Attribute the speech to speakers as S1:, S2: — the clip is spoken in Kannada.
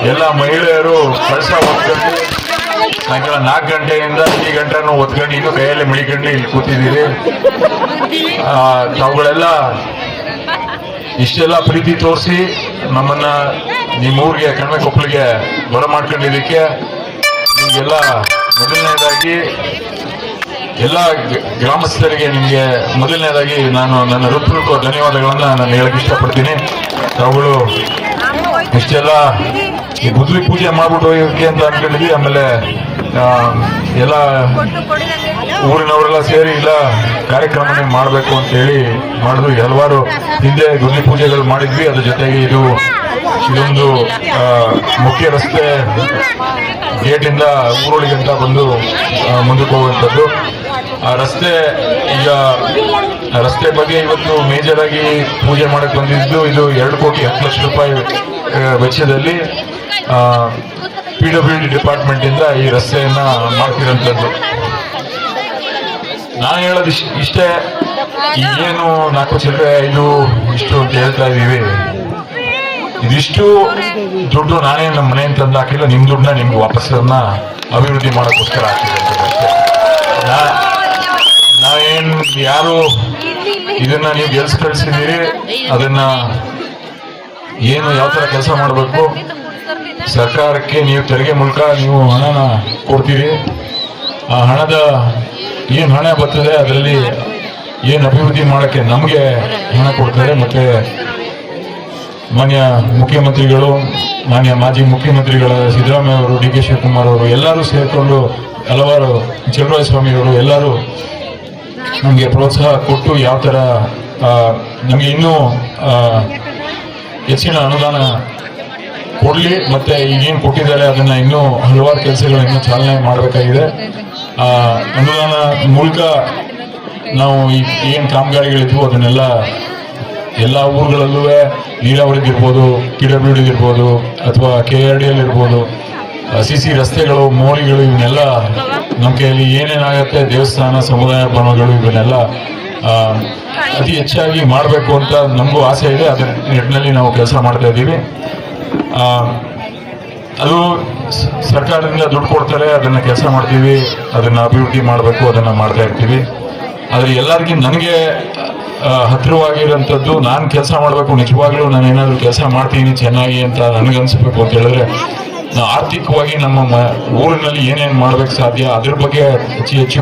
S1: ಎಲ್ಲ ಮಹಿಳೆಯರು ಕಳಸ ಹೊತ್ಕೊಂಡು ಸಾಯಂಕಾಲ 4 ಗಂಟೆಯಿಂದ ಈ ಗಂಟೆನೂ ಹೊತ್ಕೊಂಡು ಇನ್ನೂ ಕೈಯಲ್ಲಿ ಮಿಳಿಕೊಂಡು ಇಲ್ಲಿ ಕೂತಿದ್ದೀರಿ. ತಾವುಗಳೆಲ್ಲ ಇಷ್ಟೆಲ್ಲ ಪ್ರೀತಿ ತೋರಿಸಿ ನಮ್ಮನ್ನ ನಿಮ್ಮೂರಿಗೆ ಕಣ್ಮೆಕೊಪ್ಪಲಿಗೆ ಬರಮಾಡ್ಕೊಂಡಿದ್ದಕ್ಕೆ ನಿಮಗೆಲ್ಲ ಮೊದಲನೇದಾಗಿ ಎಲ್ಲ ಗ್ರಾಮಸ್ಥರಿಗೆ ನಿಮಗೆ ಮೊದಲನೇದಾಗಿ ನಾನು ನನ್ನ ಹೃತ್ಪೂರ್ವಕ ಧನ್ಯವಾದಗಳನ್ನ ನಾನು ಹೇಳಕ್ ಇಷ್ಟಪಡ್ತೀನಿ. ತಾವುಗಳು ಇಷ್ಟೆಲ್ಲ ಈ ಗುದ್ಲಿ ಪೂಜೆ ಮಾಡ್ಬಿಟ್ಟು ಹೋಗೋಕೆ ಅಂತ ಅನ್ಕೊಂಡಿದ್ವಿ. ಆಮೇಲೆ ಎಲ್ಲ ಊರಿನವರೆಲ್ಲ ಸೇರಿ ಇಲ್ಲ ಕಾರ್ಯಕ್ರಮನೇ ಮಾಡಬೇಕು ಅಂತ ಹೇಳಿ ಮಾಡಿದ್ವಿ. ಹಲವಾರು ಹಿಂದೆ ಗುದ್ಲಿ ಪೂಜೆಗಳು ಮಾಡಿದ್ವಿ. ಅದ್ರ ಜೊತೆಗೆ ಇದೊಂದು ಮುಖ್ಯ ರಸ್ತೆ ಗೇಟಿಂದ ಊರೊಳಗಂತ ಬಂದು ಮುಂದಕ್ಕೆ ಹೋಗುವಂಥದ್ದು. ಆ ರಸ್ತೆ ಈಗ ರಸ್ತೆ ಬಗ್ಗೆ ಇವತ್ತು ಮೇಜರ್ ಆಗಿ ಪೂಜೆ ಮಾಡಕ್ ಬಂದಿದ್ದು ಇದು 2,10,00,000 ವೆಚ್ಚದಲ್ಲಿ PWD ಡಿಪಾರ್ಟ್ಮೆಂಟ್ ಇಂದ ಈ ರಸ್ತೆಯನ್ನ ಮಾಡ್ತಿರೋಂಥದ್ದು. ನಾನು ಹೇಳೋದು ಇಷ್ಟೇ, ಏನು 4 ಚಿಲ್ಲರೆ 5 ಇಷ್ಟು ಅಂತ ಹೇಳ್ತಾ ಇದೀವಿ. ಇದಿಷ್ಟು ದುಡ್ಡು ನಾನೇ ನಮ್ಮ ಮನೆಯಿಂದ ತಂದು ಹಾಕಿಲ್ಲ, ನಿಮ್ ದುಡ್ಡನ್ನ ನಿಮ್ಗೆ ವಾಪಸ್ಸನ್ನ ಅಭಿವೃದ್ಧಿ ಮಾಡೋಕ್ಕೋಸ್ಕರ ಹಾಕಿದೆ. ನಾವೇನ್ ಯಾರು ಇದನ್ನ ನೀವು ಗೆಲ್ಸ್ ಕಳಿಸಿದ್ದೀರಿ, ಅದನ್ನ ಏನು ಯಾವ ತರ ಕೆಲಸ ಮಾಡಬೇಕು, ಸರ್ಕಾರಕ್ಕೆ ನೀವು ತೆರಿಗೆ ಮೂಲಕ ನೀವು ಹಣನ ಕೊಡ್ತೀರಿ. ಆ ಹಣದ ಏನು ಹಣ ಬರ್ತದೆ ಅದರಲ್ಲಿ ಏನು ಅಭಿವೃದ್ಧಿ ಮಾಡಕ್ಕೆ ನಮಗೆ ಹಣ ಕೊಡ್ತಾರೆ. ಮತ್ತೆ ಮಾನ್ಯ ಮುಖ್ಯಮಂತ್ರಿಗಳು, ಮಾನ್ಯ ಮಾಜಿ ಮುಖ್ಯಮಂತ್ರಿಗಳ ಸಿದ್ದರಾಮಯ್ಯ ಅವರು, DK ಶಿವಕುಮಾರ್ ಅವರು ಎಲ್ಲರೂ ಸೇರಿಕೊಂಡು ಹಲವಾರು ಚಲುವರಾಯಸ್ವಾಮಿ ಅವರು ಎಲ್ಲರೂ ನಮಗೆ ಪ್ರೋತ್ಸಾಹ ಕೊಟ್ಟು ಯಾವ ತರ ನಮಗೆ ಇನ್ನೂ ಹೆಚ್ಚಿನ ಅನುದಾನ ಕೊಡ್ಲಿ, ಮತ್ತೆ ಈಗೇನು ಕೊಟ್ಟಿದ್ದಾರೆ ಅದನ್ನ ಇನ್ನೂ ಹಲವಾರು ಕೆಲಸಗಳು ಇನ್ನೂ ಚಾಲನೆ ಮಾಡಬೇಕಾಗಿದೆ. ಅನುದಾನ ಮೂಲಕ ನಾವು ಏನು ಕಾಮಗಾರಿಗಳಿದ್ವು ಅದನ್ನೆಲ್ಲ ಎಲ್ಲ ಊರುಗಳಲ್ಲೂ ನೀರಾವರಿಗಿರ್ಬೋದು, PWD ಇರ್ಬೋದು, ಅಥವಾ KRDL ಇರ್ಬೋದು, CC ರಸ್ತೆಗಳು, ಮೋರಿಗಳು, ಇವನ್ನೆಲ್ಲ ನಮ್ಮ ಕೈಯಲ್ಲಿ ಏನೇನಾಗತ್ತೆ, ದೇವಸ್ಥಾನ, ಸಮುದಾಯ ಭವನಗಳು, ಇವನ್ನೆಲ್ಲ ಅತಿ ಹೆಚ್ಚಾಗಿ ಮಾಡಬೇಕು ಅಂತ ನಮಗೂ ಆಸೆ ಇದೆ. ಅದರ ನಿಟ್ಟಿನಲ್ಲಿ ನಾವು ಕೆಲಸ ಮಾಡ್ತಾ ಇದ್ದೀವಿ. ಅದು ಸರ್ಕಾರದಿಂದ ದುಡ್ಡು ಕೊಡ್ತಾರೆ, ಅದನ್ನ ಕೆಲಸ ಮಾಡ್ತೀವಿ, ಅದನ್ನ ಅಭಿವೃದ್ಧಿ ಮಾಡಬೇಕು, ಅದನ್ನ ಮಾಡ್ತಾ ಇರ್ತೀವಿ. ಆದ್ರೆ ಎಲ್ಲರಿಗೂ ನನಗೆ ಹತ್ತಿರವಾಗಿರೋಂಥದ್ದು, ನಾನು ಕೆಲಸ ಮಾಡಬೇಕು, ನಿಜವಾಗ್ಲೂ ನಾನು ಏನಾದ್ರು ಕೆಲಸ ಮಾಡ್ತೀನಿ ಚೆನ್ನಾಗಿ ಅಂತ ನನಗನ್ಸ್ಬೇಕು ಅಂತ ಹೇಳಿದ್ರೆ, ಆರ್ಥಿಕವಾಗಿ ನಮ್ಮ ಊರಿನಲ್ಲಿ ಏನೇನು ಮಾಡ್ಬೇಕು ಸಾಧ್ಯ ಅದ್ರ ಬಗ್ಗೆ ಹೆಚ್ಚು